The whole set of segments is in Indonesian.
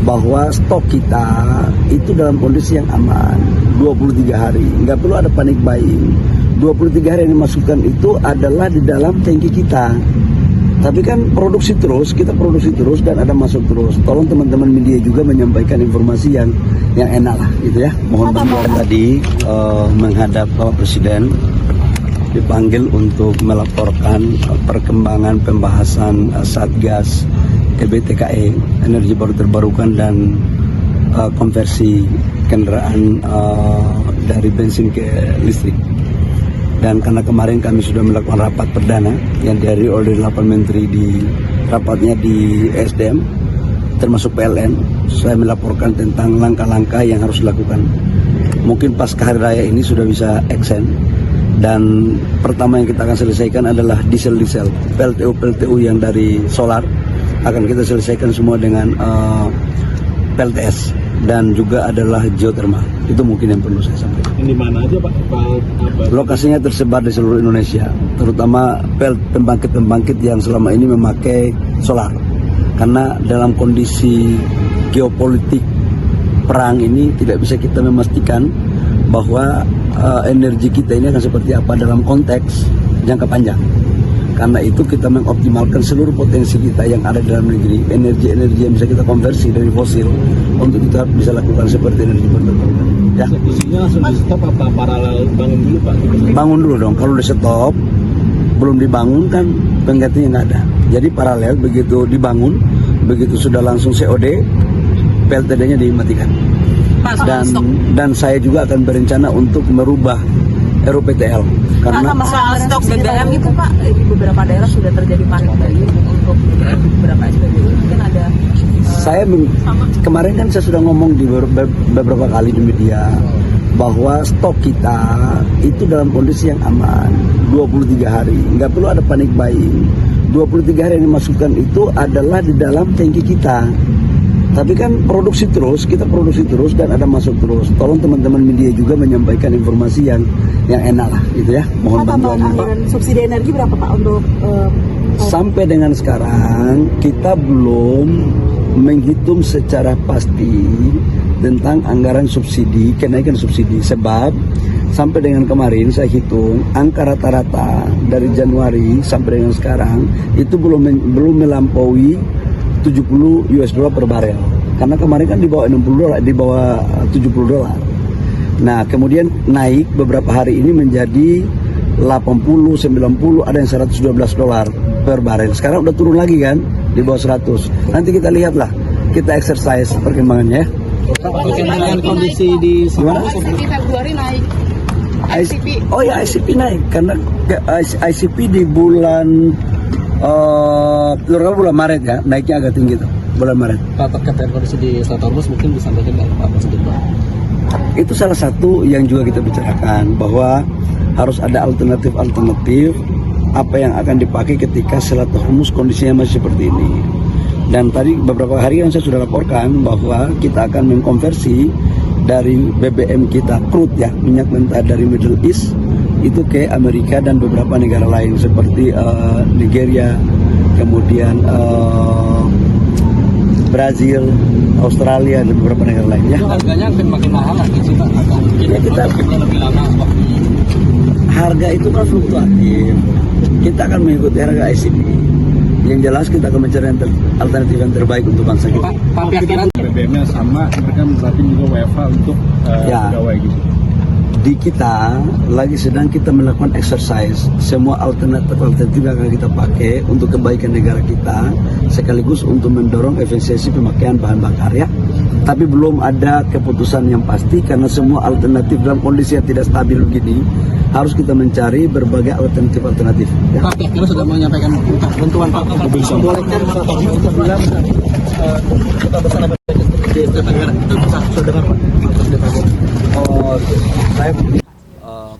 bahwa stok kita itu dalam kondisi yang aman 23 hari, nggak perlu ada panik buying. 23 hari yang dimasukkan itu adalah di dalam tangki kita. Tapi kan produksi terus, kita produksi terus dan ada masuk terus. Tolong teman-teman media juga menyampaikan informasi yang enak lah gitu ya. Mohon bantuan tadi menghadap Bapak Presiden dipanggil untuk melaporkan perkembangan pembahasan Satgas EBTKE, energi baru terbarukan dan konversi kendaraan dari bensin ke listrik. Dan karena kemarin kami sudah melakukan rapat perdana yang dihadiri oleh 8 menteri di rapatnya di SDM, termasuk PLN, saya melaporkan tentang langkah-langkah yang harus dilakukan. Mungkin pasca hari raya ini sudah bisa action. Dan pertama yang kita akan selesaikan adalah diesel-diesel, PLTU yang dari solar akan kita selesaikan semua dengan PLTS dan juga adalah geothermal. Itu mungkin yang perlu saya sampaikan. Di mana aja Pak? Lokasinya tersebar di seluruh Indonesia, terutama pembangkit-pembangkit yang selama ini memakai solar. Karena dalam kondisi geopolitik perang ini tidak bisa kita memastikan bahwa energi kita ini akan seperti apa dalam konteks jangka panjang. Karena itu kita mengoptimalkan seluruh potensi kita yang ada dalam negeri, energi-energi yang bisa kita konversi dari fosil untuk kita bisa lakukan seperti energi terbarukan. Ya. Eksekusinya langsung di stop apa paralel bangun dulu Pak? Bangun dulu dong. Kalau di stop belum dibangun kan penggantinya nggak ada. Jadi paralel, begitu dibangun, begitu sudah langsung COD, PLTD-nya dimatikan. Dan saya juga akan berencana untuk merubah RUPTL karena soal stok BBM itu Pak, di beberapa daerah sudah terjadi panik buying untuk beberapa SPBU. Mungkin ada kemarin kan saya sudah ngomong di beberapa kali di media bahwa stok kita itu dalam kondisi yang aman 23 hari, nggak perlu ada panik buying. 23 hari yang dimasukkan itu adalah di dalam tangki kita. Tapi kan produksi terus, kita produksi terus dan ada masuk terus. Tolong teman-teman media juga menyampaikan informasi yang enak lah gitu ya. Mohon bantuan. Anggaran subsidi energi berapa Pak untuk sampai dengan sekarang kita belum menghitung secara pasti tentang anggaran subsidi, kenaikan subsidi, sebab sampai dengan kemarin saya hitung angka rata-rata dari Januari sampai dengan sekarang itu belum melampaui 70 US dollar per barel. Karena kemarin kan di bawah 60 dolar, di bawah 70 dolar. Nah, kemudian naik beberapa hari ini menjadi 80, 90, ada yang 112 dolar per barel. Sekarang udah turun lagi kan di bawah 100. Nanti kita lihatlah, kita exercise perkembangannya. Bagaimana kondisi di Gimana? ICP Februari naik? ICP. Oh ya, ICP naik karena ICP di bulan bulan Maret ya, naiknya agak tinggi tuh, bulan Maret. Pak, terkait kondisi di Selat Hormuz mungkin disampaikan Pak Presiden Pak. Itu salah satu yang juga kita bicarakan bahwa harus ada alternatif apa yang akan dipakai ketika Selat Hormuz kondisinya masih seperti ini. Dan tadi beberapa hari yang saya sudah laporkan bahwa kita akan mengkonversi dari BBM kita crude ya, minyak mentah dari Middle East itu ke Amerika dan beberapa negara lain seperti Nigeria, kemudian Brazil, Australia dan beberapa negara lainnya. Harganya akan makin mahal lagi sih Pak. Ya, kita lebih lama waktunya. Harga itu kan fluktuatif. Kita akan mengikuti harga ICP. Yang jelas kita akan mencari alternatif yang terbaik untuk bangsa kita. Pak, BBM-nya sama, mereka menerapkan juga WFH untuk pegawai gitu. Di kita lagi sedang kita melakukan exercise semua alternatif yang akan kita pakai untuk kebaikan negara kita sekaligus untuk mendorong efisiensi pemakaian bahan bakar ya. Tapi belum ada keputusan yang pasti karena semua alternatif dalam kondisi yang tidak stabil begini harus kita mencari berbagai alternatif ya. Pak, kita sudah menyampaikan bantuan Pak. Bolehkan Pak untuk bilang kita bersama di negara itu bisa dengar Pak.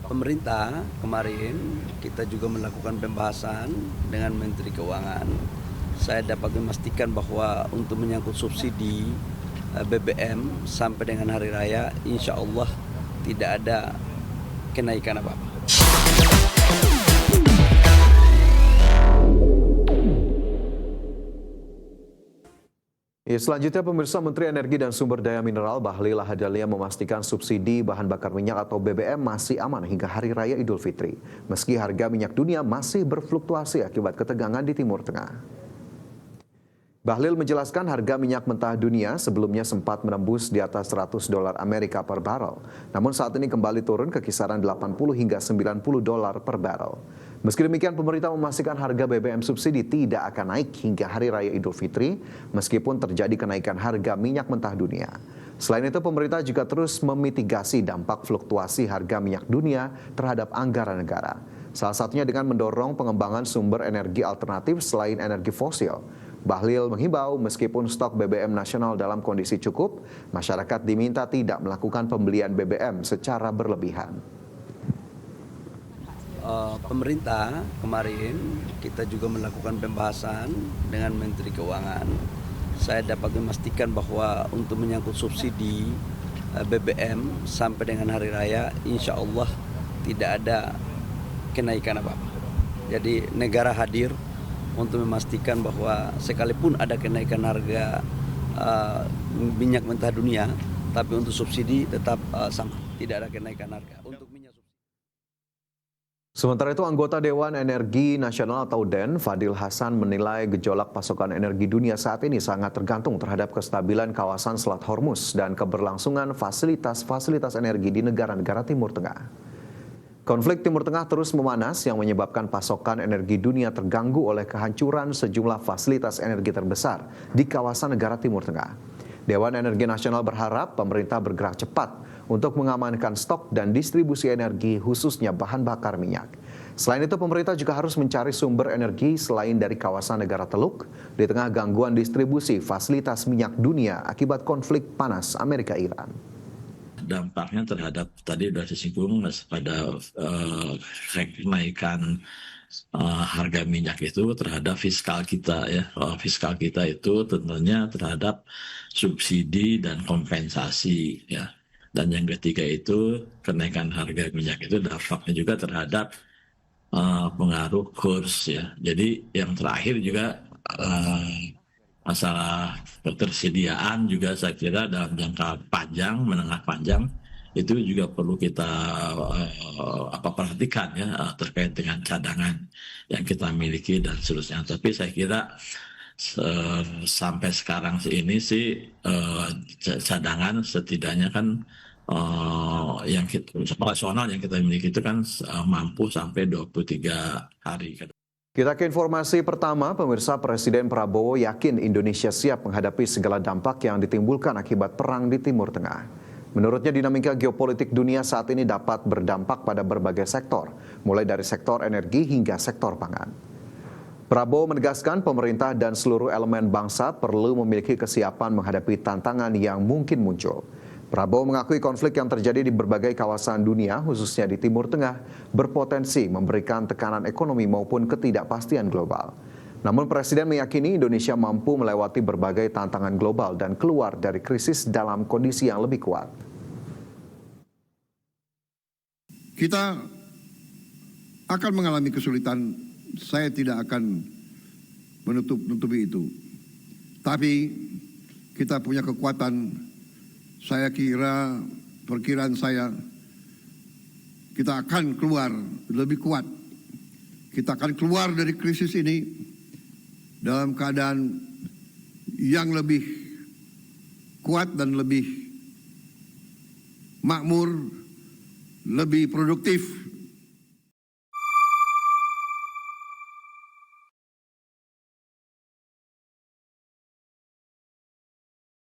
Pemerintah kemarin kita juga melakukan pembahasan dengan Menteri Keuangan. Saya dapat memastikan bahwa untuk menyangkut subsidi BBM sampai dengan hari raya, insya Allah tidak ada kenaikan apa-apa. Ya, selanjutnya pemirsa, Menteri Energi dan Sumber Daya Mineral Bahlil Lahadalia memastikan subsidi bahan bakar minyak atau BBM masih aman hingga Hari Raya Idul Fitri. Meski harga minyak dunia masih berfluktuasi akibat ketegangan di Timur Tengah. Bahlil menjelaskan harga minyak mentah dunia sebelumnya sempat menembus di atas $100 Amerika per barrel. Namun saat ini kembali turun ke kisaran 80 hingga $90 per barrel. Meski demikian, pemerintah memastikan harga BBM subsidi tidak akan naik hingga Hari Raya Idul Fitri, meskipun terjadi kenaikan harga minyak mentah dunia. Selain itu, pemerintah juga terus memitigasi dampak fluktuasi harga minyak dunia terhadap anggaran negara. Salah satunya dengan mendorong pengembangan sumber energi alternatif selain energi fosil. Bahlil menghimbau meskipun stok BBM nasional dalam kondisi cukup, masyarakat diminta tidak melakukan pembelian BBM secara berlebihan. Pemerintah kemarin kita juga melakukan pembahasan dengan Menteri Keuangan. Saya dapat memastikan bahwa untuk menyangkut subsidi BBM sampai dengan Hari Raya, insya Allah tidak ada kenaikan apa-apa. Jadi negara hadir untuk memastikan bahwa sekalipun ada kenaikan harga minyak mentah dunia, tapi untuk subsidi tetap sama, tidak ada kenaikan harga untuk minyak subsidi. Sementara itu, anggota Dewan Energi Nasional atau DEN, Fadil Hasan menilai gejolak pasokan energi dunia saat ini sangat tergantung terhadap kestabilan kawasan Selat Hormuz dan keberlangsungan fasilitas-fasilitas energi di negara-negara Timur Tengah. Konflik Timur Tengah terus memanas yang menyebabkan pasokan energi dunia terganggu oleh kehancuran sejumlah fasilitas energi terbesar di kawasan negara Timur Tengah. Dewan Energi Nasional berharap pemerintah bergerak cepat untuk mengamankan stok dan distribusi energi khususnya bahan bakar minyak. Selain itu, pemerintah juga harus mencari sumber energi selain dari kawasan negara Teluk di tengah gangguan distribusi fasilitas minyak dunia akibat konflik panas Amerika-Iran. Dampaknya terhadap tadi sudah disinggung pada kenaikan harga minyak itu terhadap fiskal kita ya. Fiskal kita itu tentunya terhadap subsidi dan kompensasi ya. Dan yang ketiga itu kenaikan harga minyak itu dampaknya juga terhadap pengaruh kurs ya. Jadi yang terakhir juga masalah ketersediaan juga saya kira dalam jangka panjang, menengah panjang itu juga perlu kita perhatikan ya terkait dengan cadangan yang kita miliki dan seterusnya. Tapi saya kira sampai sekarang ini sih cadangan setidaknya kan yang operasional yang kita miliki itu kan mampu sampai 23 hari. Kita ke informasi pertama, pemirsa. Presiden Prabowo yakin Indonesia siap menghadapi segala dampak yang ditimbulkan akibat perang di Timur Tengah. Menurutnya, dinamika geopolitik dunia saat ini dapat berdampak pada berbagai sektor, mulai dari sektor energi hingga sektor pangan. Prabowo menegaskan pemerintah dan seluruh elemen bangsa perlu memiliki kesiapan menghadapi tantangan yang mungkin muncul. Prabowo mengakui konflik yang terjadi di berbagai kawasan dunia, khususnya di Timur Tengah, berpotensi memberikan tekanan ekonomi maupun ketidakpastian global. Namun Presiden meyakini Indonesia mampu melewati berbagai tantangan global dan keluar dari krisis dalam kondisi yang lebih kuat. Kita akan mengalami kesulitan, saya tidak akan menutupi itu. Tapi kita punya kekuatan, saya kira, perkiraan saya, kita akan keluar lebih kuat. Kita akan keluar dari krisis ini dalam keadaan yang lebih kuat dan lebih makmur, lebih produktif,